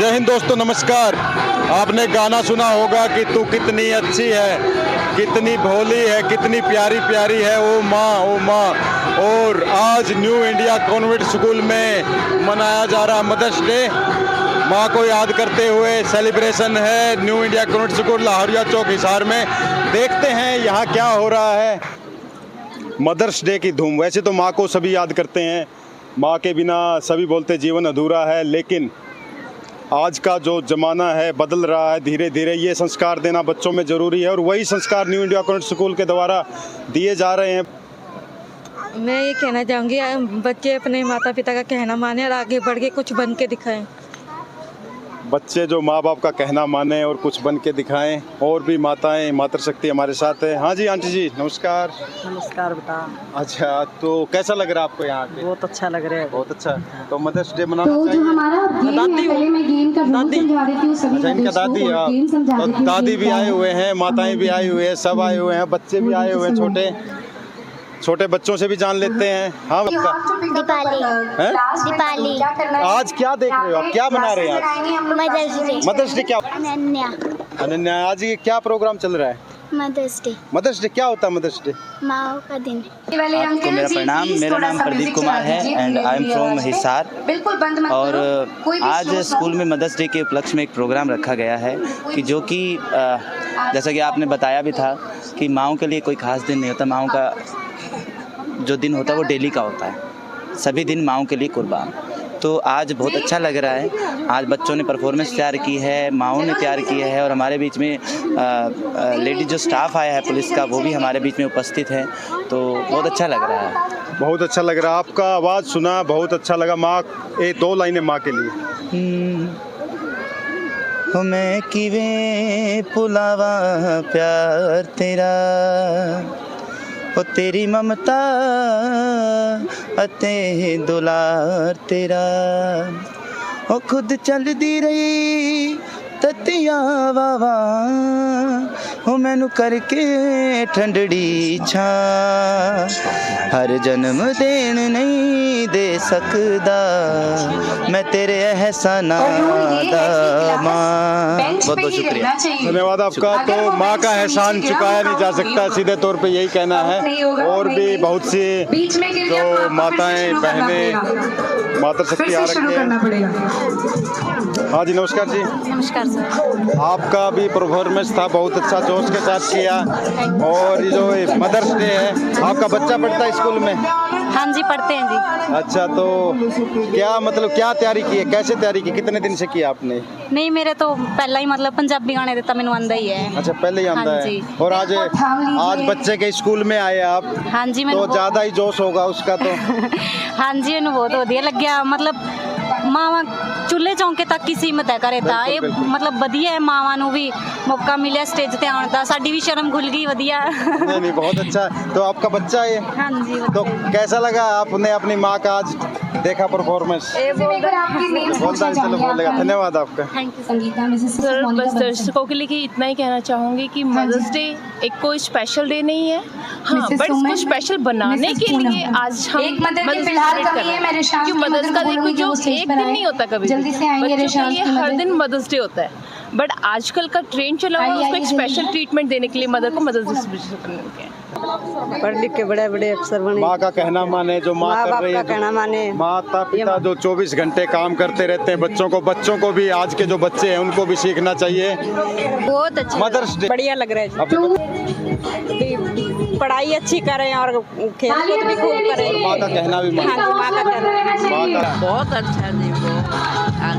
जय हिंद दोस्तों, नमस्कार। आपने गाना सुना होगा कि तू कितनी अच्छी है, कितनी भोली है, कितनी प्यारी प्यारी है ओ माँ ओ माँ। और आज न्यू इंडिया कॉन्वेंट स्कूल में मनाया जा रहा मदर्स डे। माँ को याद करते हुए सेलिब्रेशन है New India Convent School Lahoria Chowk Hisar में। देखते हैं यहाँ क्या हो रहा है। मदर्स डे की धूम। वैसे तो माँ को सभी याद करते हैं, माँ के बिना सभी बोलते जीवन अधूरा है, लेकिन आज का जो ज़माना है बदल रहा है धीरे धीरे। ये संस्कार देना बच्चों में ज़रूरी है और वही संस्कार न्यू इंडिया कॉन्वेंट स्कूल के द्वारा दिए जा रहे हैं। मैं ये कहना चाहूँगी बच्चे अपने माता पिता का कहना माने और आगे बढ़ के कुछ बन के दिखाएं। बच्चे जो माँ बाप का कहना माने और कुछ बन के दिखाएं। और भी माताएं, मातृशक्ति हमारे साथ है। हाँ जी आंटी जी नमस्कार। नमस्कार बेटा। अच्छा, तो कैसा लग रहा है आपको यहाँ पे? बहुत अच्छा लग रहा है। बहुत अच्छा। तो मदर्स डे मनाना तो चाहिए। जो हमारा गेम है, पहले मैं गेम का रूल समझा रही थी उस सभी अच्छा, इनका दादी और गेम समझा तो रही थी। दादी भी आए हुए हैं, माताएं भी आई हुई है, सब आए हुए हैं, बच्चे भी आए हुए हैं। छोटे बच्चों से भी जान लेते हैं। हाँ बच्चा, दीपाली आज क्या देख रहे हो आप, क्या बना रहे हैं आज? मदर्स डे क्या? अनन्या, आज ये क्या प्रोग्राम चल रहा है? मदर्स डे क्या होता है? मदर्स डे माँ का दिन। आपको मेरा प्रणाम। मेरा नाम प्रदीप कुमार है and I am from Hisar. और आज स्कूल में मदर्स डे के उपलक्ष्य में एक प्रोग्राम रखा गया है कि जो कि जैसा कि आपने बताया भी था कि माँओं के लिए कोई खास दिन नहीं होता। माँओं का जो दिन होता है वो डेली का होता है, सभी दिन माँओं के लिए कुर्बान। तो आज बहुत अच्छा लग रहा है। आज बच्चों ने परफॉर्मेंस तैयार की है, माँओं ने तैयार की है और हमारे बीच में लेडीज जो स्टाफ आया है पुलिस का वो भी हमारे बीच में उपस्थित है। तो बहुत अच्छा लग रहा है। बहुत अच्छा लग रहा है। आपका आवाज़ सुना, बहुत अच्छा लगा। माँ, ये 2 लाइनें माँ के लिए। मैं किवे पुलावा प्यार तेरा, ओ तेरी ममता अते दुलार तेरा, ओ खुद चल दी रही ततिया वावा, ओ मैनू करके ठंडड़ी छा, हर जन्म देन नहीं दे सकदा मैं तेरे एहसाना दा माँ। बहुत बहुत शुक्रिया, धन्यवाद आपका। तो माँ का एहसान चुकाया नहीं जा सकता, सीधे तौर पे यही कहना है। और भी बहुत सी जो माताएं बहनें मातृशक्ति आ रखी है। हाँ जी नमस्कार जी। नमस्कार सर। आपका भी परफॉर्मेंस था, बहुत अच्छा जोश के साथ किया। और ये जो मदर्स डे है, आपका बच्चा पढ़ता है स्कूल में? हाँ जी पढ़ते हैं जी। अच्छा, तो क्या मतलब क्या तैयारी की है, कैसे तैयारी की, कितने दिन से किया आपने? नहीं मेरे तो पहला ही मतलब पंजाबी गाने देता मैंने आंदा ही है। अच्छा, पहले ही आंदा हाँ है। जी। और आज बच्चे के स्कूल में आए आप? हाँ जी। तो ज्यादा ही जोश होगा उसका तो। हाँ जी मैंने बहुत वधिया लग्या। मतलब मावा चूल्हे चौंके तक ही सीमित है करे था ये, मतलब वधिया है। मावा नू भी मौका मिला स्टेज ते आने दा, साडी भी शर्म खुल गई। वधिया। नहीं बहुत अच्छा। तो आपका बच्चा है? हाँ जी। तो कैसा लगा आपने अपनी माँ का आज देखा परफॉर्मेंस? चलो बोलेगा। धन्यवाद आपका। Thank you sir. बस दर्शकों के लिए इतना ही कहना चाहूँगी कि मदर्स डे एक कोई स्पेशल डे नहीं है, हाँ, बट इसको स्पेशल बनाने के लिए आज हम मदर्स डे कर रहे हैं। क्योंकि मदर्स का डे कोई जो एक दिन नहीं होता कभी, बच्चों के लिए हर दिन मदर्स डे होता है। बट आजकल का ट्रेंड चला हुआ है उसको एक स्पेशल ट्रीटमेंट देने के लिए मदर को मदर्स डे करने के। पढ़ लिख के बड़े बड़े अफसर बने। माँ का कहना माने, जो माँ कर रही है, कहना माने। माता पिता जो 24 घंटे काम करते रहते हैं बच्चों को भी, आज के जो बच्चे हैं उनको भी सीखना चाहिए। बहुत अच्छा मदर्स डे बढ़िया लग रहा है। पढ़ाई अच्छी करें और खेल कूद भी खूब करें। माँ का कहना भी माने। हाँ, माँ का कहना बहुत अच्छा जी।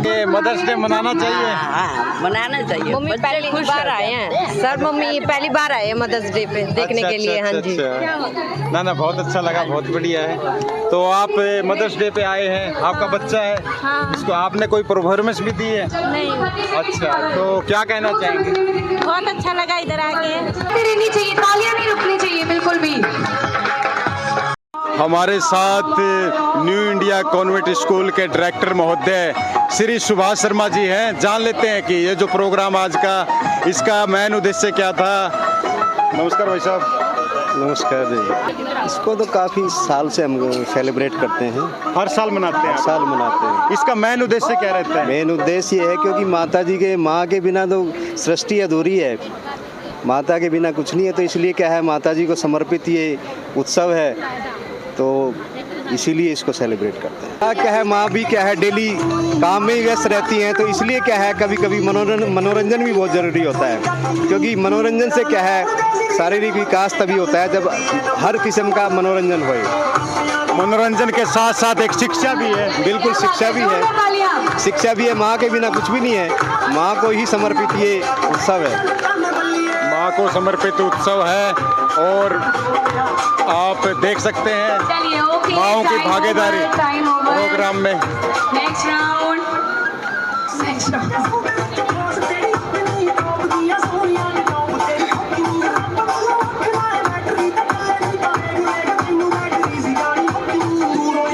ये मदर्स डे मनाना चाहिए। मनाना चाहिए। मम्मी पहली बार आए हैं सर, मम्मी पहली बार आए हैं मदर्स डे पे देखने के लिए। हाँ जी। ना बहुत अच्छा लगा, बहुत बढ़िया है। तो आप मदर्स डे पे आए हैं, आपका बच्चा है? हाँ। इसको आपने कोई परफॉर्मेंस भी दी है? नहीं। अच्छा, तो क्या कहना चाहेंगे? बहुत अच्छा लगा इधर आके। रहनी चाहिए, तालियां नहीं रुकनी चाहिए बिल्कुल भी। हमारे साथ न्यू इंडिया कॉन्वेंट स्कूल के डायरेक्टर महोदय श्री सुभाष शर्मा जी हैं। जान लेते हैं कि ये जो प्रोग्राम आज का, इसका मेन उद्देश्य क्या था। नमस्कार भाई साहब। नमस्कार जी। इसको तो काफ़ी साल से हम सेलिब्रेट करते हैं, हर साल मनाते हैं? साल मनाते हैं। इसका मेन उद्देश्य क्या रहता है? मेन उद्देश्य ये है क्योंकि माता जी के माँ के बिना तो सृष्टि अधूरी है, माता के बिना कुछ नहीं है, तो इसलिए क्या है माता जी को समर्पित ये उत्सव है, तो इसीलिए इसको सेलिब्रेट करते हैं। क्या है माँ भी क्या है डेली काम में ही व्यस्त रहती हैं, तो इसलिए क्या है कभी कभी मनोरंजन भी बहुत ज़रूरी होता है, क्योंकि मनोरंजन से क्या है शारीरिक विकास तभी होता है जब हर किस्म का मनोरंजन होए। मनोरंजन के साथ साथ एक शिक्षा भी है। बिल्कुल शिक्षा भी है, शिक्षा भी है। माँ के बिना कुछ भी नहीं है, माँ को ही समर्पित ये उत्सव है। माँ को समर्पित उत्सव है और आप देख सकते हैं माँओं की भागीदारी प्रोग्राम में। नेक्स्ट राउंड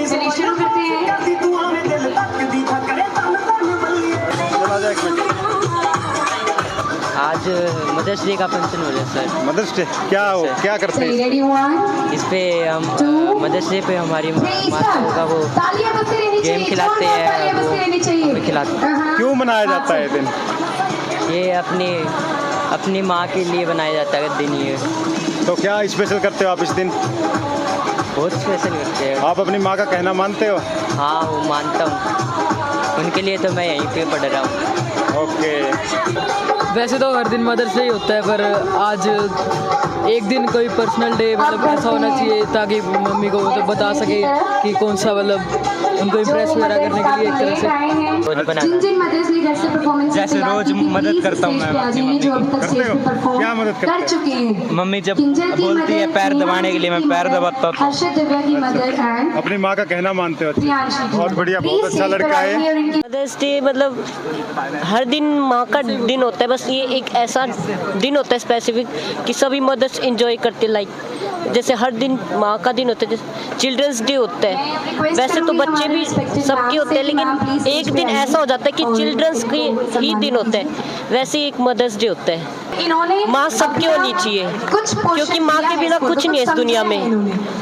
चलिए शुरू करते हैं। आज मदर्स डे का फंक्शन हो रहा है सर। मदर्स डे क्या करते हैं? रेडी 1 इस पे हम मदर्स डे पे हमारी माताओं का वो गेम खिलाते हैं, वो हमें खिलाते हैं। क्यों मनाया जाता है दिन? ये अपनी माँ के लिए बनाया जाता है दिन ये। तो क्या स्पेशल करते हो आप इस दिन? बहुत स्पेशल करते हैं। आप अपनी माँ का कहना मानते हो? हाँ वो मानता हूँ, उनके लिए तो मैं यहीं पे पढ़ रहा हूँ। ओके। वैसे तो हर दिन मदर्स डे ही होता है, पर आज एक दिन कोई पर्सनल डे मतलब ऐसा होना चाहिए ताकि मम्मी को मतलब बता सके कि कौन सा मतलब उनको इम्प्रेस वगैरह करने के लिए एक तरह से जैसे रोज मदद करता हूँ मैं अपनी मम्मी की। क्या मदद करते हैं? मम्मी जब बोलती है पैर दबाने के लिए मैं पैर दबाता हूँ। अपनी माँ का कहना मानते हो? बहुत बढ़िया, बहुत अच्छा लड़का है। मदर्स डे मतलब हर दिन माँ का दिन होता है, बस ये एक ऐसा दिन होता है स्पेसिफिक कि सभी मदर्स एंजॉय करते, लाइक जैसे हर दिन माँ का दिन होता है, जैसे चिल्ड्रंस डे होता है। वैसे तो बच्चे भी सबके होते हैं, लेकिन एक दिन ऐसा हो जाता है कि चिल्ड्रंस के ही दिन होता है, वैसे एक मदर्स डे होता है। माँ सबकी होनी चाहिए, क्योंकि माँ के बिना कुछ नहीं है इस दुनिया में।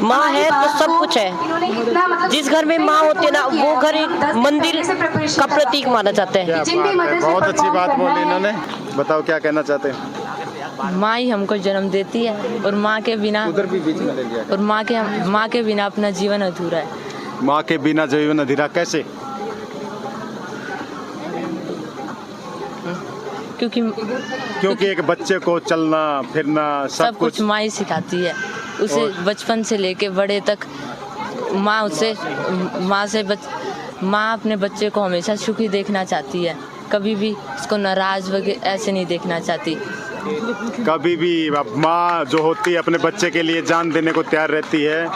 माँ है तो सब कुछ है। जिस घर में माँ होती है ना, वो घर एक मंदिर का प्रतीक माना जाता है। बहुत अच्छी बात बोली इन्होंने। बताओ क्या कहना चाहते हैं? माँ ही हमको जन्म देती है और माँ के बिना और माँ के बिना अपना जीवन अधूरा है। माँ के बिना जीवन अधूरा कैसे? क्योंकि एक बच्चे को चलना फिरना सब कुछ माँ ही सिखाती है उसे, बचपन से लेके बड़े तक। माँ अपने बच्चे को हमेशा सुखी देखना चाहती है, कभी भी उसको नाराज वगैरह ऐसे नहीं देखना चाहती। कभी भी माँ जो होती है अपने बच्चे के लिए जान देने को तैयार रहती है,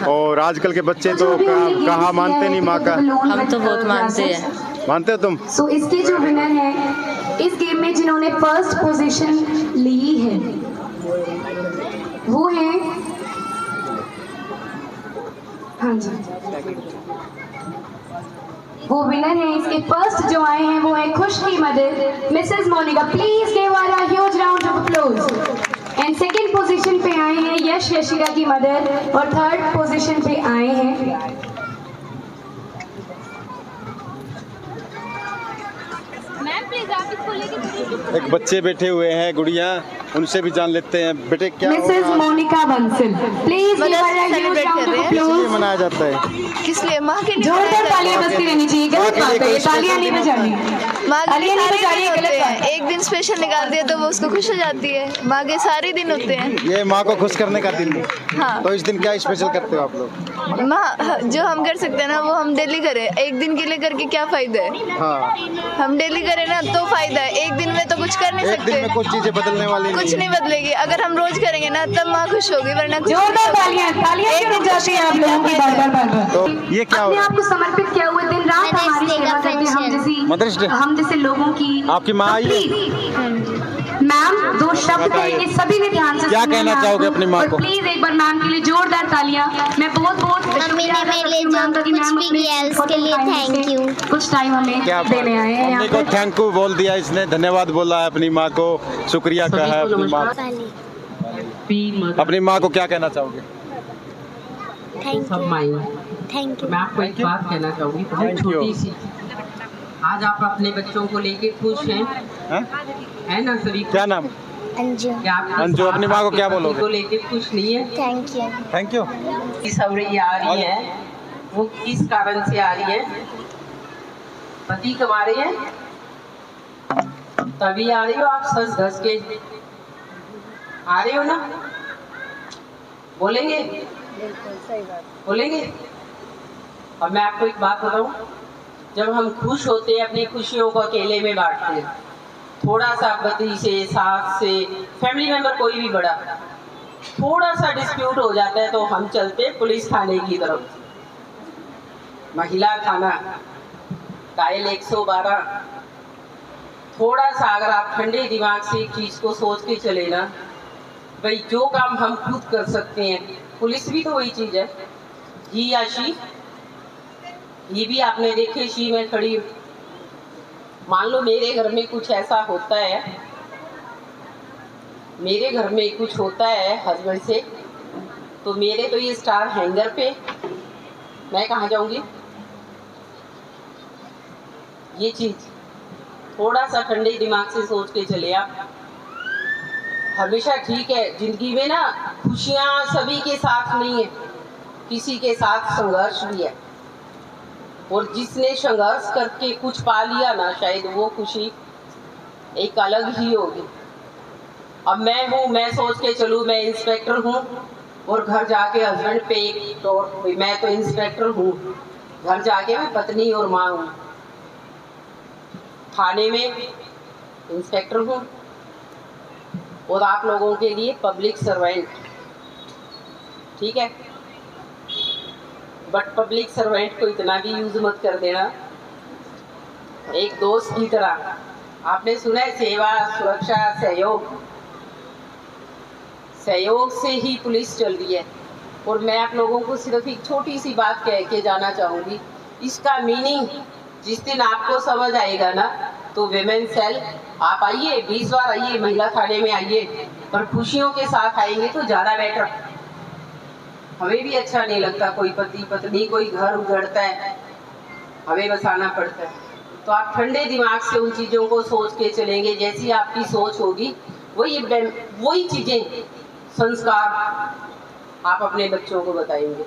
और आजकल के बच्चे तो कहाँ मानते नहीं माँ का। हम तो बहुत मानते हैं। मानते हो तुम? सो इसके जो विनर है इस गेम में जिन्होंने फर्स्ट पोजीशन ली है वो है, हाँ जी, वो विनर है। इसके फर्स्ट जो आए हैं वो है खुश की mother Mrs Monika. Please give her a huge round of applause. And second position पे आए हैं यश यशिका की मदर, और थर्ड पोजीशन पे आए हैं एक बच्चे बैठे हुए हैं, गुड़िया, उनसे भी जान लेते हैं। बेटे क्या मिसेस मोनिका बंसल। प्लीज मनाया जाता है? किस लिए? माँ के लिए जोरदार तालियां बजती रहनी चाहिए। गलत बात है, तालियां नहीं बजानी, तालियां नहीं बजानी, गलत बात है। एक दिन स्पेशल निकाल दिया तो वो उसको खुश हो जाती है। माँ के सारे दिन होते हैं। ये माँ को खुश करने का दिन है। हाँ। तो इस दिन क्या स्पेशल करते हो आप लोग? माँ जो हम कर सकते हैं ना वो हम डेली करें। एक दिन के लिए करके क्या फायदा है? हाँ। हम डेली करें ना तो फायदा है, एक दिन में तो कुछ कर नहीं एक दिन में सकते। कुछ चीजें बदलने वाली कुछ नहीं बदलेगी। अगर हम रोज करेंगे ना तब माँ खुश होगी, वरना जोरदार तालियां क्यों जाती हैं आप लोगों की बार बार। तो ये क्या अपने आप को समर्पित किया हुआ दिन रात हमारी सेवा करते हैं। हम जैसे लोगों की आपकी माँ आई है? मैम दो शब्द कहेंगे, सभी ने ध्यान से क्या कहना चाहोगे अपनी माँ को? प्लीज एक बार मैम के लिए जोरदार तालियां। मैं बहुत मम्मी ने मेरे लिए जो कुछ भी किया है उसके लिए थैंक यू। कुछ टाइम हमें देने आए हैं। मम्मी को थैंक यू बोल दिया इसने, धन्यवाद बोला है अपनी माँ को, शुक्रिया कहा है अपनी माँ। अपनी माँ को क्या कहना चाहोगे? Thank you. मैं आपको एक बात कहना चाहूँगी, बहुत छोटी सी। आज आप अपने बच्चों को लेके खुश हैं? है ना सभी? क्या नाम? अंजू। अंजू, अपनी माँ को क्या बोलोगे? को लेके खुश नहीं है? Thank you. Thank you. सवरी आ रही है, वो किस कारण से आ रही है? पति कमा रहे हैं तभी आ रही हो आप? सस घस के आ रहे हो ना? बोलेंगे? बोलेंगे? अब मैं आपको एक बात बताऊं, जब हम खुश होते हैं अपनी खुशियों को अकेले में बांटते हैं, थोड़ा सा पति से, सास से, फैमिली मेंबर कोई भी बड़ा, थोड़ा सा डिस्प्यूट हो जाता है तो हम चलते पुलिस थाने की तरफ। महिला थाना, डायल 112। थोड़ा सा अगर आप ठंडे दिमाग से एक चीज को सोच के चले ना, भाई जो काम हम खुद कर सकते हैं, पुलिस भी तो वही चीज है। ही या शी, ये भी आपने देखे, शी में खड़ी। मान लो मेरे घर में कुछ ऐसा होता है, मेरे घर में कुछ होता है हस्बैंड से, तो मेरे तो ये स्टार हैंगर पे मैं कहाँ जाऊंगी? ये चीज थोड़ा सा ठंडे दिमाग से सोच के चले आप। हमेशा ठीक है जिंदगी में ना, खुशियां सभी के साथ नहीं है, किसी के साथ संघर्ष भी है, और जिसने संघर्ष करके कुछ पा लिया ना, शायद वो खुशी एक अलग ही होगी। अब मैं हूँ, मैं सोच के चलूँ मैं इंस्पेक्टर हूँ, और घर जाके हस्बैंड पे एक तो मैं तो इंस्पेक्टर हूँ, घर जाके मैं पत्नी और माँ हूँ, थाने में इंस्पेक्टर हूँ, और आप लोगों के लिए पब्लिक सर्वेंट। ठीक है, बट पब्लिक सर्वेंट को इतना भी यूज मत कर देना, एक दोस्त की तरह। आपने सुना है सेवा, सुरक्षा, सहयोग, सहयोग से ही पुलिस चल रही है। और मैं आप लोगों को सिर्फ एक छोटी सी बात कह के जाना चाहूँगी, इसका मीनिंग जिस दिन आपको समझ आएगा ना, तो विमेन सेल आप आइए, 20 बार आइए, महिला थाने में आइए, पर खुशियों के साथ आएंगे तो ज़्यादा बेटर। हमें भी अच्छा नहीं लगता कोई पति पत्नी, कोई घर उजड़ता है, हमें बसाना पड़ता है। तो आप ठंडे दिमाग से उन चीज़ों को सोच के चलेंगे, जैसी आपकी सोच होगी वही चीज़ें, संस्कार आप अपने बच्चों को बताएंगे।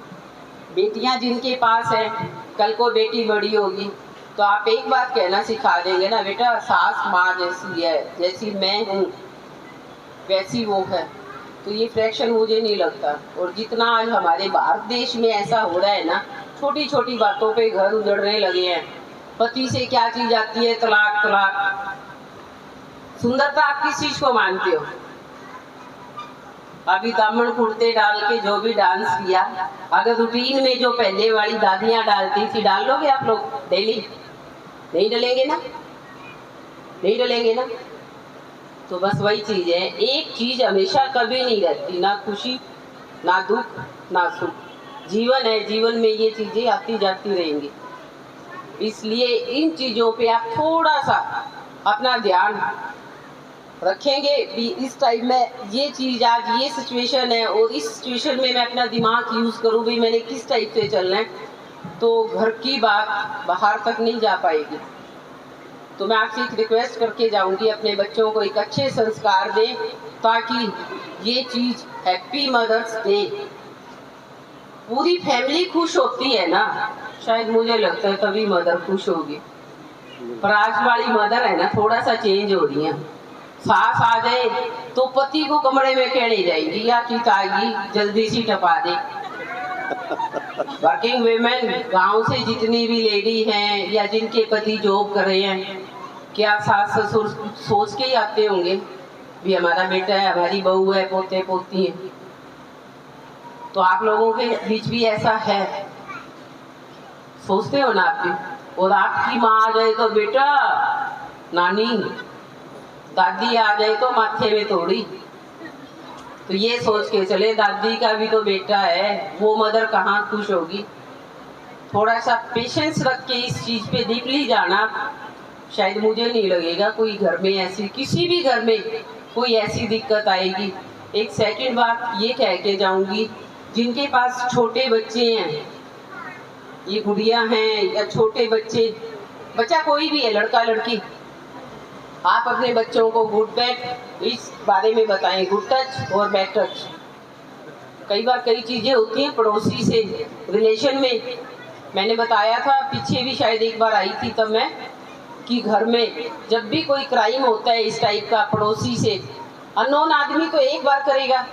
बेटियां जिनके पास है, कल को बेटी बड़ी होगी तो आप एक बात कहना सिखा देंगे ना, बेटा सास माँ जैसी है, जैसी मैं हूँ वैसी वो है। तो ये फ्रैक्शन मुझे नहीं लगता। और जितना आज हमारे भारत देश में ऐसा हो रहा है ना, छोटी छोटी बातों पे घर उजड़ने लगे हैं। पति से क्या चीज आती है? तलाक। तलाक। सुंदरता आप किस चीज को मानते हो? अभी दामन कुर्ते डाल के जो भी डांस किया, अगर रूटीन में जो पहले वाली दादियां डालती थी, डाल लोगे आप लोग डेली? नहीं डलेंगे ना, नहीं डलेंगे ना। तो बस वही चीज है, एक चीज हमेशा कभी नहीं रहती, ना खुशी ना दुख ना सुख। जीवन है, जीवन में ये चीजें आती जाती रहेंगी। इसलिए इन चीजों पे आप थोड़ा सा अपना ध्यान रखेंगे भी। इस टाइम में ये चीज, आज ये सिचुएशन है और इस सिचुएशन में मैं अपना दिमाग यूज करूँ भी, मैंने किस टाइप से चलना है, तो घर की बात बाहर तक नहीं जा पाएगी। तो मैं आपसे एक रिक्वेस्ट करके जाऊंगी, अपने बच्चों को एक अच्छे संस्कार दें, ताकि ये चीज हैप्पी मदर्स डे, पूरी फैमिली खुश होती है ना, शायद मुझे लगता है तभी मदर खुश होगी। पर आज वाली मदर है ना, थोड़ा सा चेंज हो रही है। सास आ जाए तो पति को कमरे में कहने जाएगी, या चीज आएगी जल्दी सी टपा दे। वर्किंग वेमेन गांव से जितनी भी लेडी हैं या जिनके पति जॉब कर रहे हैं, क्या सास ससुर सोच के ही आते होंगे भी हमारा बेटा है, हमारी बहू है, पोते पोती है। तो आप लोगों के बीच भी ऐसा है, सोचते हो ना आप भी? और आपकी माँ आ जाए तो बेटा नानी, दादी आ जाए तो माथे में तोड़ी। तो ये सोच के चले, दादी का भी तो बेटा है, वो मदर कहाँ खुश होगी। थोड़ा सा पेशेंस रख के इस चीज पे डीपली जाना, शायद मुझे नहीं लगेगा कोई घर में ऐसी, किसी भी घर में कोई ऐसी दिक्कत आएगी एक सेकंड बात ये कह के जाऊंगी, जिनके पास छोटे बच्चे हैं, ये गुड़िया हैं या छोटे बच्चे, बच्चा कोई भी है, लड़का लड़की, आप अपने बच्चों को गुड बैड इस बारे में बताएं, गुड टच और बैड टच। कई बार कई चीज़ें होती हैं पड़ोसी से रिलेशन में, मैंने बताया था पीछे भी शायद एक बार आई थी तब मैं, कि घर में जब भी कोई क्राइम होता है इस टाइप का पड़ोसी से, अननोन आदमी तो एक बार करेगा,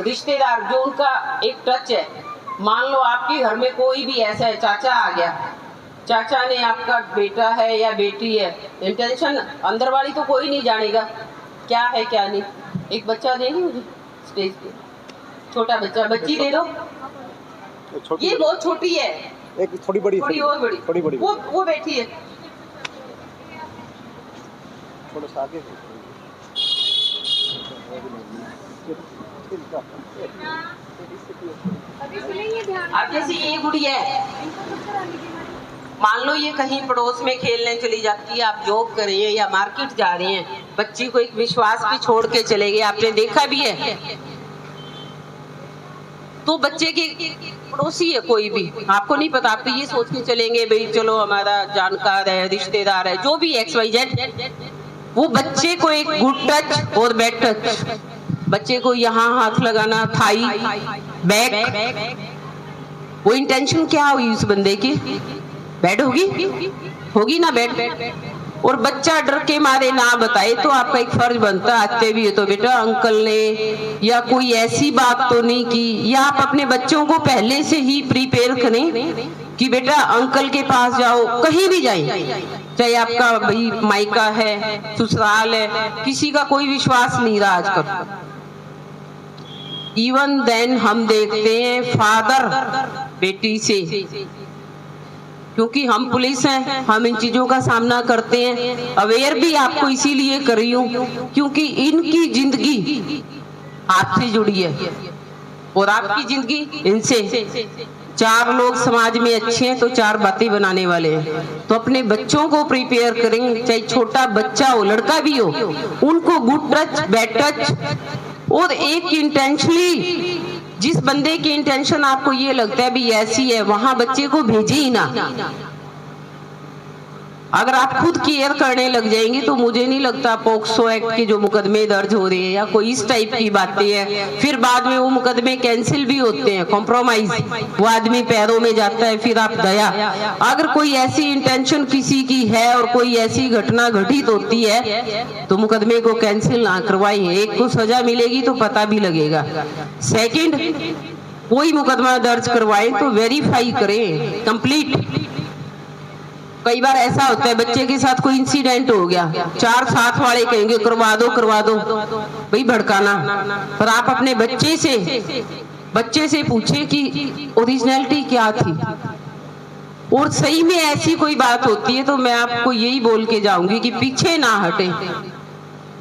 रिश्तेदार जो उनका एक टच है, मान लो आपके घर में कोई भी ऐसा है, चाचा आ गया, चाचा ने आपका बेटा है या बेटी है, इंटेंशन अंदर वाली तो कोई नहीं जानेगा क्या है क्या नहीं। एक बच्चा देंगे मुझे स्टेज पे, छोटा बच्चा, बच्ची दे दो, ये बहुत छोटी है, एक थोड़ी बड़ी, थोड़ी और बड़ी, थोड़ी बड़ी, वो बैठी है, थोड़ा सा आगे। अब जैसे ये गुड़िया है, मान लो ये कहीं पड़ोस में खेलने चली जाती है, आप जॉब कर रहे हैं या मार्केट जा रहे हैं, बच्ची को एक विश्वास पे छोड़ के चले गए, आपने देखा भी है, तो बच्चे के पड़ोसी है कोई भी, आपको नहीं पता, आप तो ये सोच के चलेंगे भाई चलो हमारा जानकार है, रिश्तेदार है, जो भी XYZ, वो बच्चे को एक गुड टच और बैड टच, बच्चे को यहाँ हाथ लगाना, थाई, बैक, वो इंटेंशन क्या हुई उस बंदे की, बैड होगी ना बैड, और बच्चा डर के मारे ना बताए तो आपका एक फर्ज बनता है, आते भी है तो बेटा अंकल ने या कोई ऐसी बात तो नहीं की, या आप अपने बच्चों को पहले से ही प्रिपेयर करें कि बेटा अंकल के पास जाओ, कहीं भी जाए, चाहे आपका भाई मायका है, ससुराल है, किसी का कोई विश्वास नहीं रहा आजकल। इवन देन हम देखते हैं फादर बेटी से, क्योंकि हम पुलिस हैं, हम इन चीजों का सामना करते हैं, अवेयर भी आपको इसीलिए कर रही हूँ क्योंकि इनकी जिंदगी आपसे जुड़ी है और आपकी जिंदगी इनसे। 4 लोग समाज में अच्छे हैं तो 4 बातें बनाने वाले हैं, तो अपने बच्चों को प्रिपेयर करें, चाहे छोटा बच्चा हो, लड़का भी हो, उनको गुड टच, बैड टच, और एक इंटेंशनली जिस बंदे की इंटेंशन आपको ये लगता है भी ऐसी है, वहां बच्चे को भेजे ही ना। अगर आप खुद केयर करने लग जाएंगे तो मुझे नहीं लगता पॉक्सो एक्ट के जो मुकदमे दर्ज हो रहे हैं या कोई इस टाइप की बातें हैं, फिर बाद में वो मुकदमे कैंसिल भी होते हैं, कॉम्प्रोमाइज, वो आदमी पैरों में जाता है, फिर आप दया। अगर कोई ऐसी इंटेंशन किसी की है और कोई ऐसी घटना घटित होती है तो मुकदमे को कैंसिल ना करवाएं, एक को सजा मिलेगी तो पता भी लगेगा। सेकंड, कोई मुकदमा दर्ज करवाएं तो वेरीफाई करें कंप्लीट। कई बार ऐसा होता है बच्चे के साथ कोई इंसिडेंट हो गया, 4 साथ वाले कहेंगे करवा दो भाई, भड़काना, पर आप अपने बच्चे से पूछें कि ओरिजिनलिटी क्या थी, और सही में ऐसी कोई बात होती है तो मैं आपको यही बोल के जाऊंगी कि पीछे ना हटे,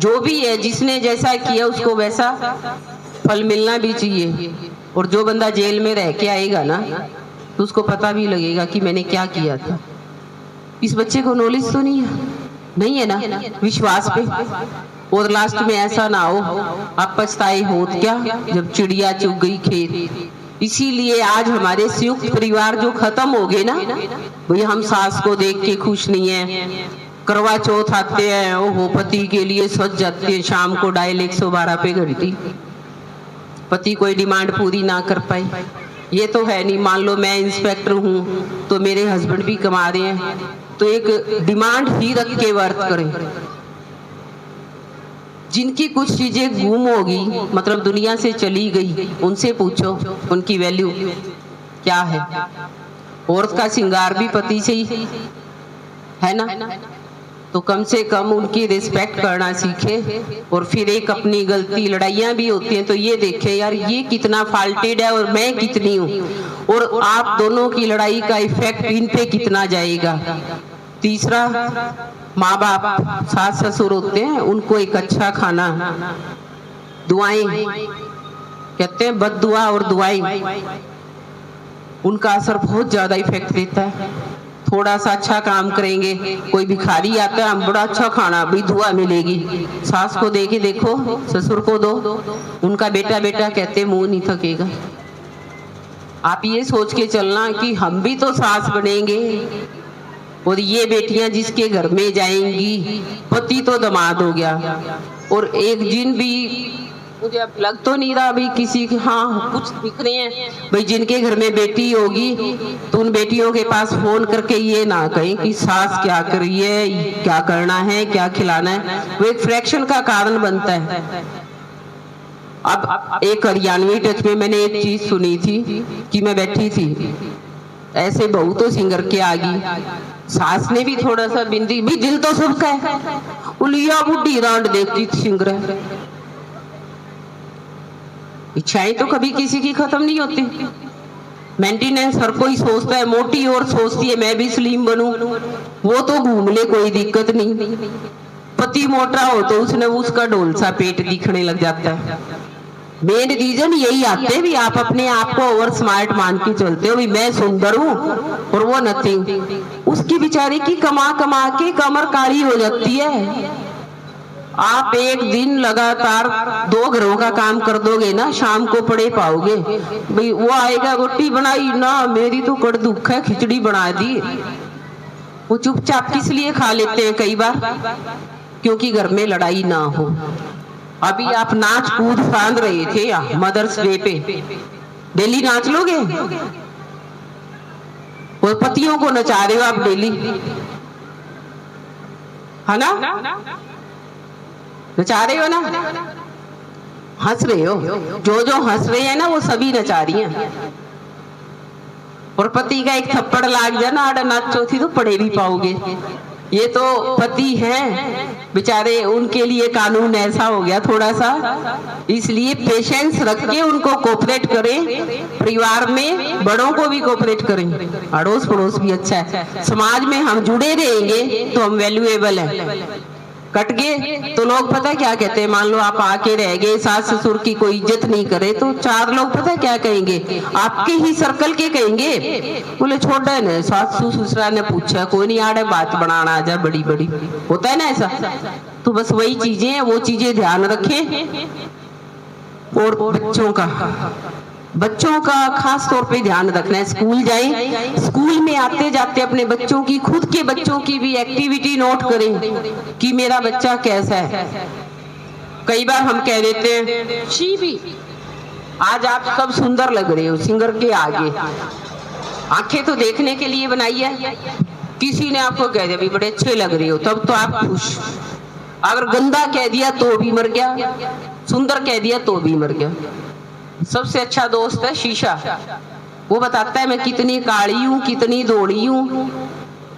जो भी है जिसने जैसा किया उसको वैसा फल मिलना भी चाहिए, और जो बंदा जेल में रह के आएगा ना तो उसको पता भी लगेगा कि मैंने क्या किया था। इस बच्चे को नॉलेज तो नहीं है ना विश्वास पे, और लास्ट में ऐसा ना हो आप पछताए हो क्या जब चिड़िया चुग गई खेत। इसीलिए आज हमारे संयुक्त परिवार जो खत्म हो गए ना, भाई हम सास को देख के खुश नहीं है, करवा चौथ आते हैं ओहो पति के लिए सज जाते हैं, शाम को डायल 112 पे घंटी, पति कोई डिमांड पूरी ना कर पाए, ये तो है नहीं। मान लो मैं इंस्पेक्टर हूँ तो मेरे हस्बैंड भी कमा रहे हैं, तो एक डिमांड ही रख के वर्क करें। जिनकी कुछ चीजें गुम होगी, मतलब दुनिया से चली गई, उनसे पूछो उनकी वैल्यू क्या है। औरत का श्रृंगार भी पति से ही है ना, तो कम से कम उनकी रिस्पेक्ट करना सीखे, और फिर एक अपनी गलती, लड़ाइयाँ भी होती हैं तो ये देखे यार ये कितना फाल्टेड है और मैं कितनी हूँ, और आप दोनों की लड़ाई का इफेक्ट इन पे कितना जाएगा। तीसरा, माँ बाप सास ससुर होते हैं, उनको एक अच्छा खाना, दुआएं, कहते हैं बद दुआ और दुआएं, उनका असर बहुत ज्यादा इफेक्ट देता है। थोड़ा सा अच्छा काम करेंगे। कोई भिखारी आता है, बड़ा अच्छा खाना, बड़ी दुआ मिलेगी। सास को दे के देखो, ससुर को दो, उनका बेटा बेटा कहते मुंह नहीं थकेगा। आप ये सोच के चलना कि हम भी तो सास बनेंगे, और ये बेटियां जिसके घर में जाएंगी, पति तो दामाद हो गया। और एक दिन भी मुझे अब लग तो नहीं रहा भाई किसी के, हाँ कुछ दिख रहे हैं भाई जिनके घर में बेटी होगी तो उन बेटियों के पास फोन करके ये ना कहें कि सास क्या कर रही है, क्या करना है, क्या खिलाना है। वो एक फ्रैक्शन का कारण बनता है। अब एक हरियाणवी टच में मैंने एक चीज सुनी थी कि मैं बैठी थी, ऐसे बहू तो सिंगर के आ गई, सास ने भी थोड़ा सा बिंदी, भी दिल तो सबका है, उलिया बुढ़ी रांड देखती सिंगर है। इच्छाएं तो कभी किसी की खत्म नहीं होती। मेंटेनेंस हर कोई सोचता है, मोटी और सोचती है मैं भी स्लिम बनूं, वो तो घूम ले कोई दिक्कत नहीं। पति मोटा हो तो उसने उसका ढोल सा पेट दिखने लग जाता है। मेन रीजन यही आते हैं भी आप अपने आप को ओवर स्मार्ट मान के चलते हो, भी मैं सुंदर हूँ और वो नथिंग। उसकी बेचारे की कमा कमा के कमर काली हो जाती है। आप एक दिन लगातार 2 घरों का काम कर दोगे ना, शाम को पड़े पाओगे। भाई वो आएगा रोटी बनाई ना, मेरी तो कड़ दुख है, खिचड़ी बना दी। वो चुपचाप किस लिए खा लेते हैं कई बार, क्योंकि घर में लड़ाई ना हो। अभी आप नाच कूद फांद रहे थे मदर्स डे पे, डेली नाच लोगे? वो पतियों को नचा रहे हो आप डेली, है ना? नचा रहे हो ना, हंस रहे हो। जो हंस रहे हैं ना वो सभी नचा रही हैं। और पति का एक थप्पड़ लाग जाए ना, आड़ा नाचो थी तो पड़े भी पाओगे। ये तो पति हैं बेचारे, उनके लिए कानून ऐसा हो गया थोड़ा सा, इसलिए पेशेंस रख के उनको कोऑपरेट करें। परिवार में बड़ों को भी कोऑपरेट करें, अड़ोस पड़ोस भी अच्छा है। समाज में हम जुड़े रहेंगे तो हम वैल्यूएबल हैं। कट गए तो लोग पता क्या कहते हैं, मान लो आप आके रह गए, सास ससुर की कोई इज्जत नहीं करे तो 4 लोग पता क्या कहेंगे, आपके ही सर्कल के कहेंगे, बोले छोड़ा है ना, सास ससुरा ने पूछा कोई नहीं, आड़े बात बनाना आ जा बड़ी बड़ी, होता है ना ऐसा। तो बस वही चीजें हैं, वो चीजें ध्यान रखें। और बच्चों का खास तौर पे ध्यान रखना है। स्कूल जाएं, स्कूल में आते जाते अपने बच्चों की, खुद के बच्चों की भी एक्टिविटी नोट करें कि मेरा बच्चा कैसा है। कई बार हम कह देते हैं शी भी, आज आप सब सुंदर लग रहे हो सिंगर के आगे, आंखें तो देखने के लिए बनाई है। किसी ने आपको कह दिया भी बड़े अच्छे लग रहे हो, तब तो आप खुश। अगर गंदा कह दिया तो भी मर गया, सुंदर कह दिया तो भी मर गया। सबसे अच्छा दोस्त है शीशा, वो बताता है मैं कितनी काली हूँ, कितनी दौड़ी हूँ,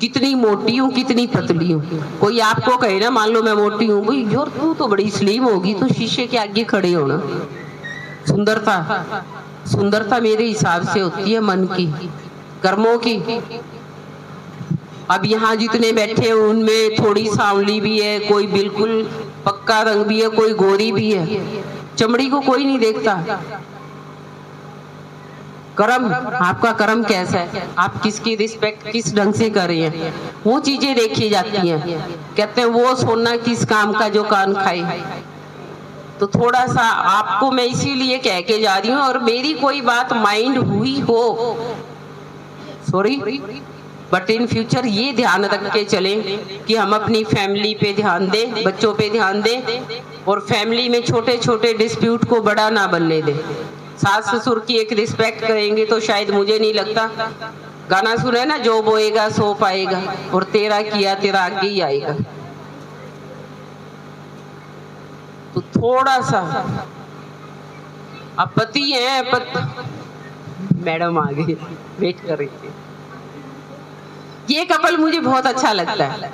कितनी मोटी हूँ, कितनी पतली हूँ। कोई आपको कहे ना, मान लो मैं मोटी हूँ, भाई जोर तू तो बड़ी स्लिम होगी, तो शीशे के आगे खड़े होना। सुंदरता मेरे हिसाब से होती है मन की, कर्मों की। अब यहाँ जितने बैठे हैं उनमें थोड़ी सांवली भी है, कोई बिल्कुल पक्का रंग भी है, कोई गोरी भी है। चमड़ी को कोई नहीं देखता। कर्म, आपका कर्म कैसा है, आप किसकी रिस्पेक्ट किस ढंग से कर रहे हैं, वो चीजें देखी जाती हैं। कहते हैं वो सोना किस काम का जो कान खाए। तो थोड़ा सा आपको मैं इसीलिए कह के जा रही हूँ, और मेरी कोई बात माइंड हुई हो सॉरी, बट इन फ्यूचर ये ध्यान रख के चलें कि हम अपनी फैमिली पे ध्यान दें, बच्चों पे ध्यान दें, और फैमिली में छोटे छोटे डिस्प्यूट को बड़ा ना बनने दें। सास ससुर की एक रिस्पेक्ट करेंगे तो शायद, मुझे नहीं लगता, गाना सुने ना, जो बोएगा सो पाएगा, और तेरा किया तेरा आगे ही आएगा। तो थोड़ा सा अब पति है, मैडम आ गई, वेट कर रही थी। ये कपल मुझे बहुत अच्छा लगता है,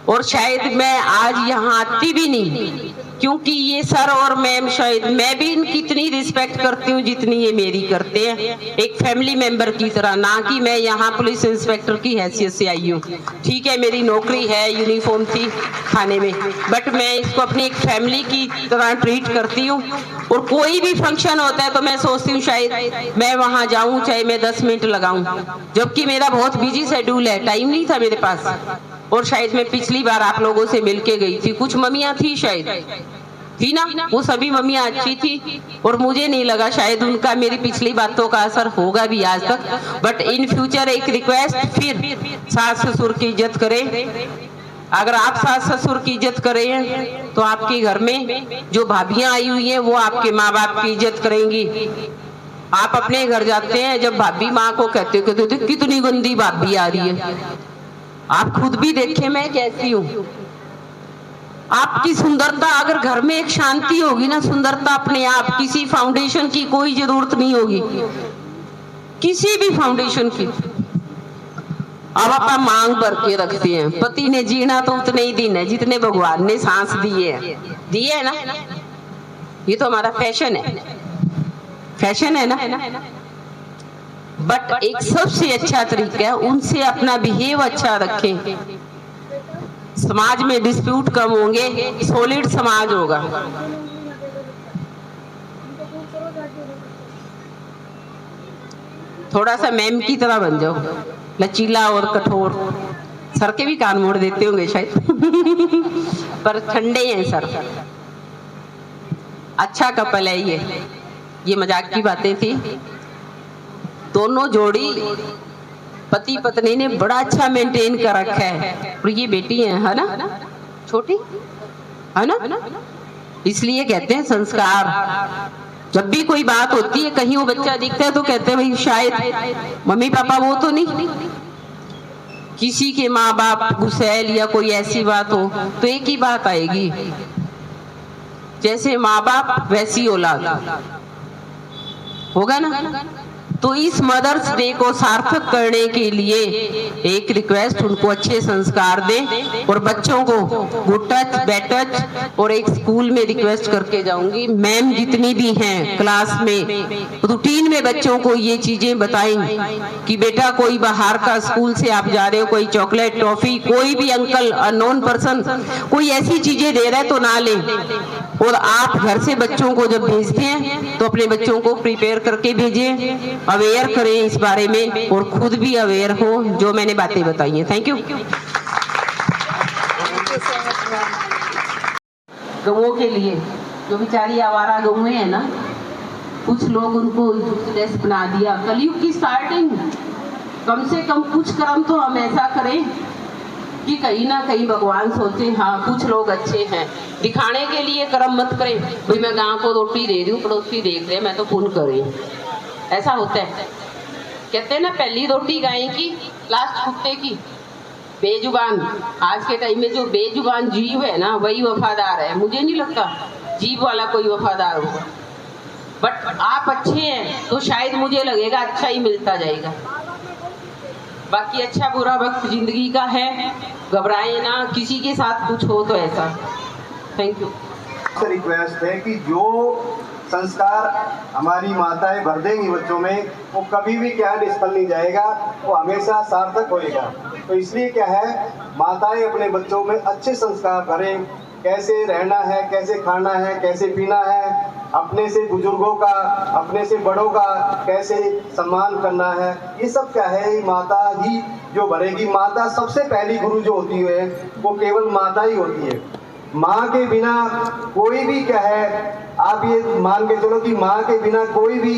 और शायद मैं आज यहाँ आती भी नहीं क्योंकि ये सर और मैम, शायद मैं भी इनकी इतनी रिस्पेक्ट करती हूँ जितनी ये मेरी करते हैं, एक फैमिली मेंबर की तरह, ना कि मैं यहाँ पुलिस इंस्पेक्टर की हैसियत से आई हूँ। ठीक है, मेरी नौकरी है, यूनिफॉर्म थी थाने में, बट मैं इसको अपनी एक फैमिली की तरह ट्रीट करती हूँ। और कोई भी फंक्शन होता है तो मैं सोचती हूँ शायद मैं वहाँ जाऊँ, चाहे मैं 10 मिनट लगाऊँ, जबकि मेरा बहुत बिजी शेड्यूल है, टाइम नहीं था मेरे पास। और शायद मैं पिछली बार आप लोगों से मिलके गई थी, कुछ मम्मियाँ थी शायद, थी ना, वो सभी मम्मियाँ अच्छी थी, और मुझे नहीं लगा शायद उनका मेरी पिछली बातों का असर होगा भी आज तक। बट इन फ्यूचर एक रिक्वेस्ट, फिर सास ससुर की इज्जत करें। अगर आप सास ससुर की इज्जत करें तो आपके घर में जो भाभियां आई हुई हैं वो आपके माँ बाप की इज्जत करेंगी। आप अपने घर जाते हैं, जब भाभी माँ को कहते हो कितनी गंदी भाभी आ रही है, आप खुद भी देखें मैं कैसी हूँ। आपकी सुंदरता, अगर घर में एक शांति होगी ना, सुंदरता अपने आप, किसी फाउंडेशन की कोई जरूरत नहीं होगी, किसी भी फाउंडेशन की। अब आप मांग भर के रखते हैं, पति ने जीना तो उतने ही दिन है जितने भगवान ने सांस दिए है ना। ये तो हमारा फैशन है ना। बट एक सबसे अच्छा तरीका है, उनसे अपना बिहेव अच्छा रखें, समाज में डिस्प्यूट कम होंगे, सॉलिड समाज होगा। थोड़ा सा मैम की तरह बन जाओ, लचीला और कठोर। सर के भी कान मोड़ देते होंगे शायद पर ठंडे हैं सर। अच्छा कपल है ये मजाक की बातें थी। दोनों जोड़ी पति पत्नी ने बड़ा अच्छा मेंटेन कर रखा है। और ये बेटी है ना, छोटी है ना, इसलिए कहते हैं संस्कार। जब भी कोई बात होती है, कहीं वो बच्चा दिखता है तो कहते हैं भाई शायद मम्मी पापा वो तो नहीं। किसी के माँ बाप गुस्सैल या कोई ऐसी बात हो तो एक ही बात आएगी, जैसे माँ बाप वैसी औलाद, होगा ना। तो इस मदर्स डे को सार्थक करने के लिए एक रिक्वेस्ट, उनको अच्छे संस्कार दें और बच्चों को गुड टच, बैड टच। और एक स्कूल में रिक्वेस्ट करके जाऊंगी, मैम जितनी भी हैं क्लास में रूटीन में बच्चों को ये चीजें बताएं कि बेटा कोई बाहर का स्कूल से आप जा रहे हो, कोई चॉकलेट टॉफी, कोई भी अंकल अननोन पर्सन कोई ऐसी चीजें दे रहा है तो ना लें। और आप घर से बच्चों को जब भेजते हैं तो अपने बच्चों को प्रिपेयर करके भेजें, अवेयर करें इस बारे में और खुद भी अवेयर हो, जो मैंने बातें बताई हैं। Thank you. गऊओं के लिए जो बेचारी आवारा गऊएं हैं ना, कुछ लोग उनको ड्रेस बना दिया। कलयुग की स्टार्टिंग, कम से कम कुछ कर्म तो हम ऐसा करें कि कहीं ना कहीं भगवान सोचे हाँ कुछ लोग अच्छे हैं। दिखाने के लिए कर्म मत करें, भाई मैं गांव को रोटी दे रही हूँ, पड़ोसी देख रहे हैं, मैं तो पुण्य कर रही हूँ। ऐसा होता है, कहते हैं ना पहली रोटी गाय की, लास्ट कुत्ते की। बेजुबान, आज के टाइम में जो बेजुबान जीव है ना वही वफादार है। मुझे नहीं लगता जीव वाला कोई वफादार होगा। बट आप अच्छे हैं तो शायद मुझे लगेगा अच्छा ही मिलता जाएगा। बाकी अच्छा बुरा वक्त जिंदगी का है, घबराए ना, किसी के साथ कुछ हो तो ऐसा। Thank you. रिक्वेस्ट है कि जो संस्कार हमारी माताएं भर देंगी बच्चों में, वो कभी भी क्या निष्फल नहीं जाएगा, वो हमेशा सार्थक होएगा। तो इसलिए क्या है, माताएं अपने बच्चों में अच्छे संस्कार भरें, कैसे रहना है, कैसे खाना है, कैसे पीना है, अपने से बुजुर्गों का, अपने से बड़ों का कैसे सम्मान करना है, ये सब क्या है माता ही जो भरेगी। माता सबसे पहली गुरु जो होती है वो केवल माता ही होती है। माँ के बिना कोई भी क्या है, आप ये मान के चलो कि माँ के बिना कोई भी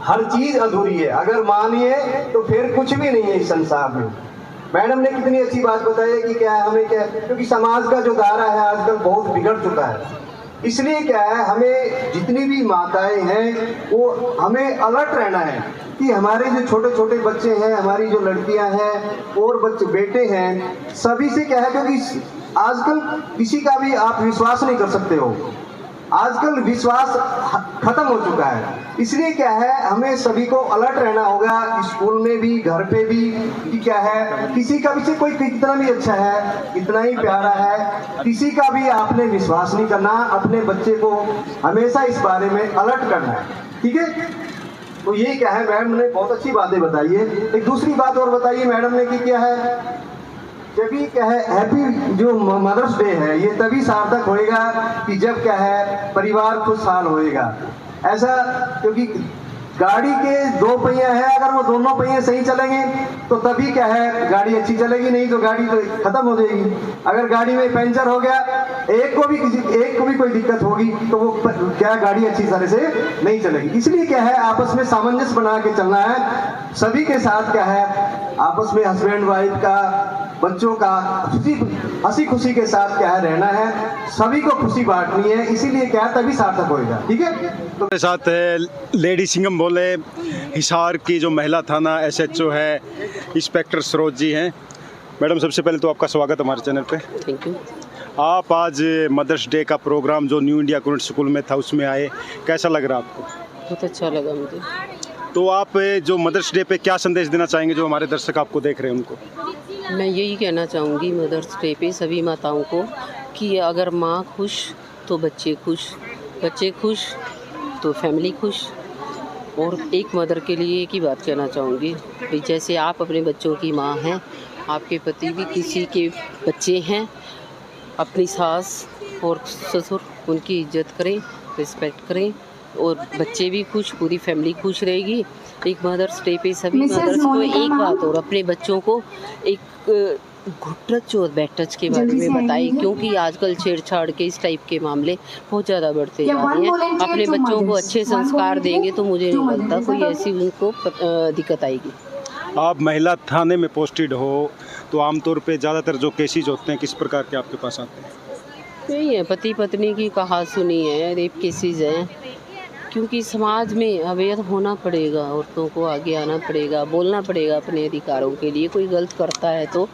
हर चीज अधूरी है। अगर माँ नहीं है तो फिर कुछ भी नहीं है इस संसार में। मैडम ने कितनी अच्छी बात बताई है कि क्या है हमें क्या है, क्योंकि समाज का जो दायरा है आजकल बहुत बिगड़ चुका है। इसलिए क्या है, हमें जितनी भी माताएं हैं वो हमें अलर्ट रहना है कि हमारे जो छोटे छोटे बच्चे हैं, हमारी जो लड़कियां हैं और बच्चे बेटे हैं, सभी से क्या है, क्योंकि आजकल किसी का भी आप विश्वास नहीं कर सकते हो। आजकल विश्वास खत्म हो चुका है। इसलिए क्या है, हमें सभी को अलर्ट रहना होगा, स्कूल में भी, घर पे भी, कि क्या है, किसी का भी कोई कितना भी अच्छा है, कितना ही प्यारा है, किसी का भी आपने विश्वास नहीं करना। अपने बच्चे को हमेशा इस बारे में अलर्ट करना है, ठीक है। तो ये क्या है, मैडम ने बहुत अच्छी बातें बताई है। एक दूसरी बात और बताइए मैडम ने कि क्या है, जब भी क्या है हैप्पी जो मदर्स डे है, ये तभी सार्थक होएगा कि जब क्या है परिवार खुशहाल होएगा। ऐसा, क्योंकि गाड़ी के दो पहिया है, अगर वो दोनों पहिए सही चलेंगे तो तभी क्या है गाड़ी अच्छी चलेगी, नहीं तो गाड़ी तो खत्म हो जाएगी। अगर गाड़ी में पंचर हो गया, एक को भी कोई दिक्कत होगी तो वो क्या गाड़ी अच्छी तरह से नहीं चलेगी। इसलिए क्या है आपस में सामंजस्य बना के चलना है। सभी के साथ क्या है आपस में हस्बैंड वाइफ का, बच्चों का हंसी खुशी के साथ क्या है रहना है, सभी को खुशी बांटनी है। इसीलिए क्या है तभी सार्थक होएगा, ठीक है। तो मेरे साथ लेडी सिंघम बोले हिसार की जो महिला थाना SHO है इंस्पेक्टर सरोज जी हैं। मैडम, सबसे पहले तो आपका स्वागत हमारे चैनल पे। Thank you. आप आज मदर्स डे का प्रोग्राम जो न्यू इंडिया कॉन्वेंट स्कूल में था उसमें आए, कैसा लग रहा आपको? बहुत अच्छा लगा मुझे। तो आप जो मदर्स डे पे क्या संदेश देना चाहेंगे जो हमारे दर्शक आपको देख रहे हैं उनको? मैं यही कहना चाहूँगी मदर्स डे पे सभी माताओं को कि अगर माँ खुश तो बच्चे खुश, बच्चे खुश तो फैमिली खुश। और एक मदर के लिए एक ही बात कहना चाहूँगी कि जैसे आप अपने बच्चों की माँ हैं, आपके पति भी किसी के बच्चे हैं। अपनी सास और ससुर उनकी इज्जत करें, रिस्पेक्ट करें और बच्चे भी खुश, पूरी फैमिली खुश रहेगी। एक मदर्स डे पे सभी मदर्स को एक बात और अपने बच्चों को एक गुड टच और बैड टच के बारे में बताएं, क्योंकि आजकल छेड़छाड़ के इस टाइप के मामले बहुत ज़्यादा बढ़ते जा रहे हैं। अपने बच्चों को अच्छे संस्कार देंगे तो मुझे नहीं लगता कोई ऐसी उनको दिक्कत आएगी। आप महिला थाने में पोस्टेड हो तो आमतौर पे ज़्यादातर जो केसेज होते हैं किस प्रकार के आपके पास आते हैं? यही है, पति पत्नी की कहा सुनी है, रेप केसेज हैं। क्योंकि समाज में अवेयर होना पड़ेगा, औरतों को आगे आना पड़ेगा, बोलना पड़ेगा अपने अधिकारों के लिए। कोई गलत करता है तो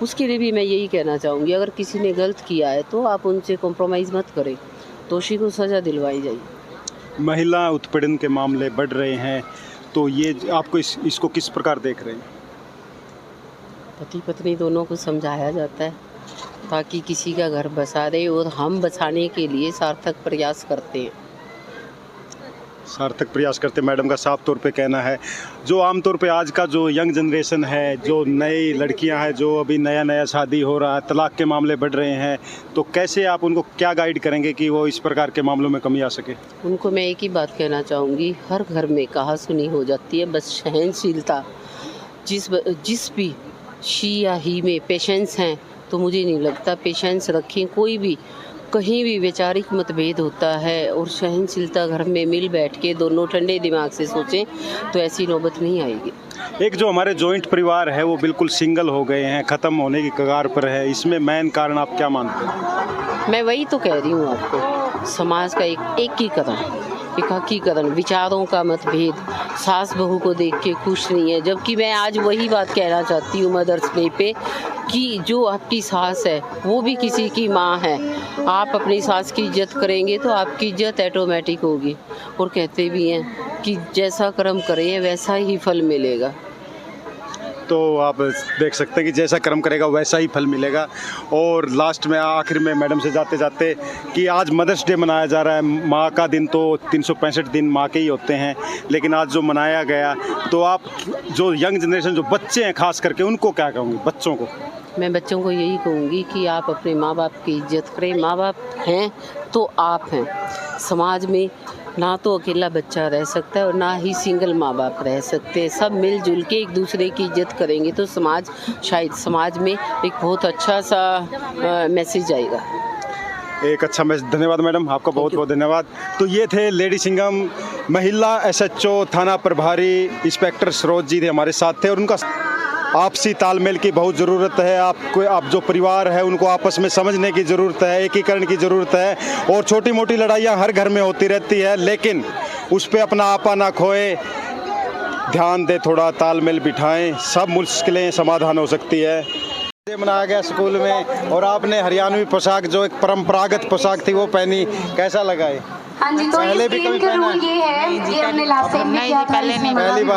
उसके लिए भी मैं यही कहना चाहूँगी, अगर किसी ने गलत किया है तो आप उनसे कॉम्प्रोमाइज़ मत करें, दोषी को सज़ा दिलवाई जाए। महिला उत्पीड़न के मामले बढ़ रहे हैं तो ये आपको इसको किस प्रकार देख रहे हैं? पति पत्नी दोनों को समझाया जाता है ताकि किसी का घर बसा दे, और हम बसाने के लिए सार्थक प्रयास करते हैं। सार्थक प्रयास करते मैडम का साफ तौर पे कहना है। जो आमतौर पे आज का जो यंग जनरेशन है, जो नई लड़कियां हैं, जो अभी नया नया शादी हो रहा है, तलाक के मामले बढ़ रहे हैं, तो कैसे आप उनको क्या गाइड करेंगे कि वो इस प्रकार के मामलों में कमी आ सके? उनको मैं एक ही बात कहना चाहूँगी, हर घर में कहा सुनी हो जाती है, बस सहनशीलता, जिस भी शी या ही में पेशेंस हैं तो मुझे नहीं लगता, पेशेंस रखें। कोई भी कहीं भी वैचारिक मतभेद होता है और सहनशीलता घर में मिल बैठ के दोनों ठंडे दिमाग से सोचें तो ऐसी नौबत नहीं आएगी। एक जो हमारे जॉइंट परिवार है वो बिल्कुल सिंगल हो गए हैं, ख़त्म होने की कगार पर है, इसमें मेन कारण आप क्या मानते हैं? मैं वही तो कह रही हूँ आपको, समाज का एक ही कदम, एकाकीकरण, विचारों का मतभेद, सास बहू को देख के खुश नहीं है। जबकि मैं आज वही बात कहना चाहती हूँ मदर्स डे पे कि जो आपकी सास है वो भी किसी की माँ है। आप अपनी सास की इज्जत करेंगे तो आपकी इज्जत ऑटोमेटिक होगी। और कहते भी हैं कि जैसा कर्म करें वैसा ही फल मिलेगा। तो आप देख सकते हैं कि जैसा कर्म करेगा वैसा ही फल मिलेगा। और लास्ट में आखिर में मैडम से जाते जाते कि आज मदर्स डे मनाया जा रहा है, माँ का दिन तो 365 दिन माँ के ही होते हैं, लेकिन आज जो मनाया गया, तो आप जो यंग जनरेशन जो बच्चे हैं खास करके उनको क्या कहूँगी? बच्चों को मैं बच्चों को यही कहूँगी कि आप अपने माँ बाप की इज्जत करें। माँ बाप हैं तो आप हैं। समाज में ना तो अकेला बच्चा रह सकता है और ना ही सिंगल माँ बाप रह सकते हैं। सब मिलजुल के एक दूसरे की इज्जत करेंगे तो समाज में एक बहुत अच्छा सा मैसेज आएगा। एक अच्छा मैसेज। धन्यवाद मैडम, आपका बहुत बहुत धन्यवाद। तो ये थे लेडी सिंघम, महिला SHO थाना प्रभारी इंस्पेक्टर सरोज जी थे हमारे साथ थे। और उनका आपसी तालमेल की बहुत ज़रूरत है। आप जो परिवार है उनको आपस में समझने की ज़रूरत है, एकीकरण की ज़रूरत है। और छोटी मोटी लड़ाइयाँ हर घर में होती रहती है, लेकिन उस पर अपना आपा ना खोए, ध्यान दे, थोड़ा तालमेल बिठाएं, सब मुश्किलें समाधान हो सकती है। ये मनाया गया स्कूल में और आपने हरियाणवी पोशाक जो एक परंपरागत पोशाक थी वो पहनी, कैसा लगा ये? हाँ जी, तो पहले इस भी गेम कभी का पहना रूल ये है कि हमने लास्ट टाइम भी किया था, पहली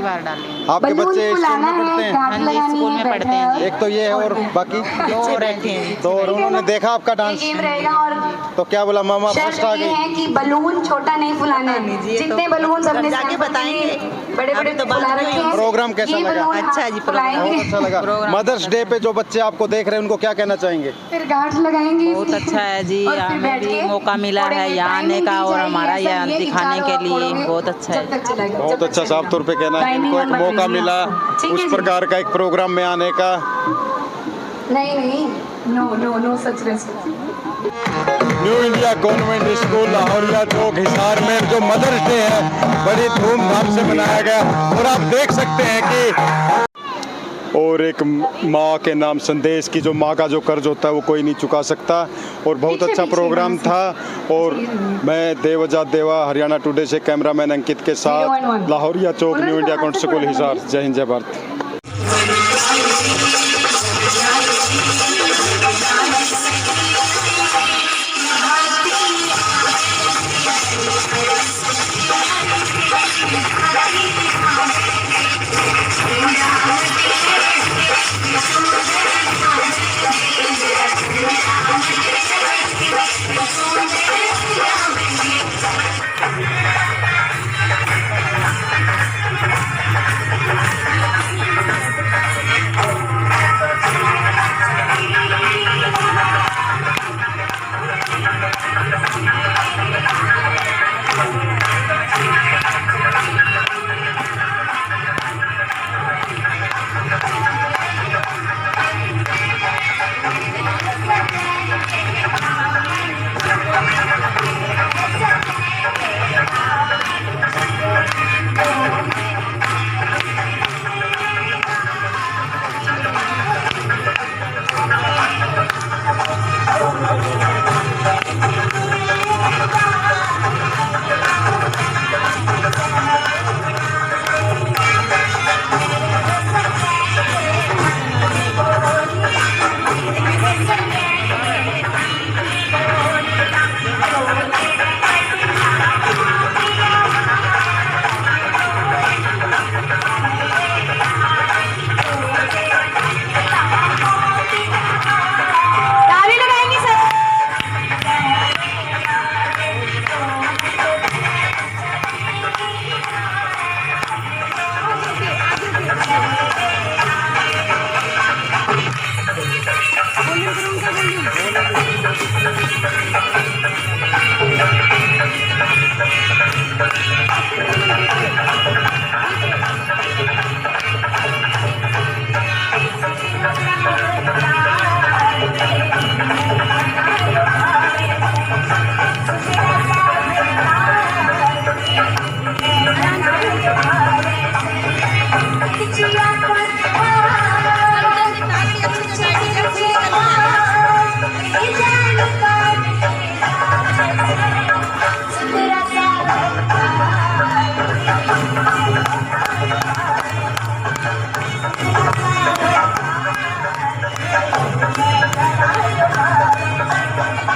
बार डाले। आपके बच्चे स्कूल में पढ़ते हैं? हाँ जी, स्कूल में पढ़ते हैं। एक तो ये है और बाकी दो रहते हैं। तो उन्होंने देखा आपका डांस गेम रहेगा और तो क्या बोला मामा फर्स्ट आ ये गई? है कि बलून छोटा नहीं फुलाना है, जितने बलून सबने जाके बताएंगे बड़े बड़े फुला रखे हैं। प्रोग्राम कैसा लगा? अच्छा जी, बहुत अच्छा लगा। मदर्स डे पे जो बच्चे आपको देख रहे हैं उनको क्या कहना चाहेंगे? फिर गांठ लगाएंगे। बहुत अच्छा है जी, हमें भी मौका मिला है यहाँ आने का और हमारा यहाँ दिखाने के लिए बहुत अच्छा है। बहुत अच्छा, साफ तौर पे कहना है कि इनको एक मौका मिला उस प्रकार का एक प्रोग्राम में आने का। नहीं, no such respect. New India Convent School Lahoria Chowk Hisar में जो मदर्स डे है बड़ी धूमधाम से मनाया गया और आप देख सकते हैं कि और एक माँ के नाम संदेश की जो माँ का जो कर्ज होता है वो कोई नहीं चुका सकता और बहुत अच्छा प्रोग्राम था। और मैं देवजात देवा हरियाणा टुडे से कैमरामैन अंकित के साथ Lahoria Chowk New India Convent School Hisar. Jai Hind, जय भारत।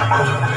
Thank you.